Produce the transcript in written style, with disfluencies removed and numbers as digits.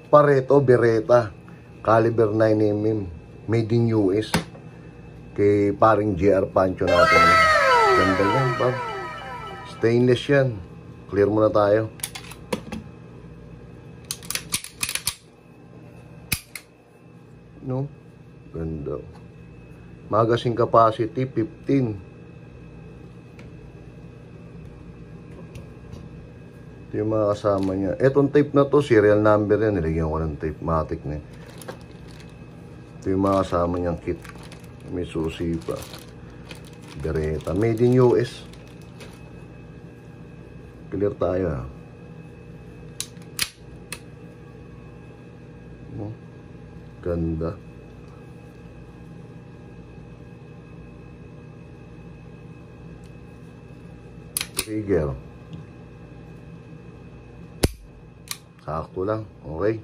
Pareto Beretta caliber 9mm made in US kay paring JR Pancho natin. Ganda yan, pag stainless yan. Clear muna tayo. No? Ganda. Magazine capacity 15. Ito yung mga kasama niya. Etong tape na to, serial number yan. Nilagyan ko ng tape. Matic na. Ito yung mga kasama niyang kit. May susi pa. Beretta. Made in US. Clear tayo ha. Ganda. Trigger. Sakto lang. Okay.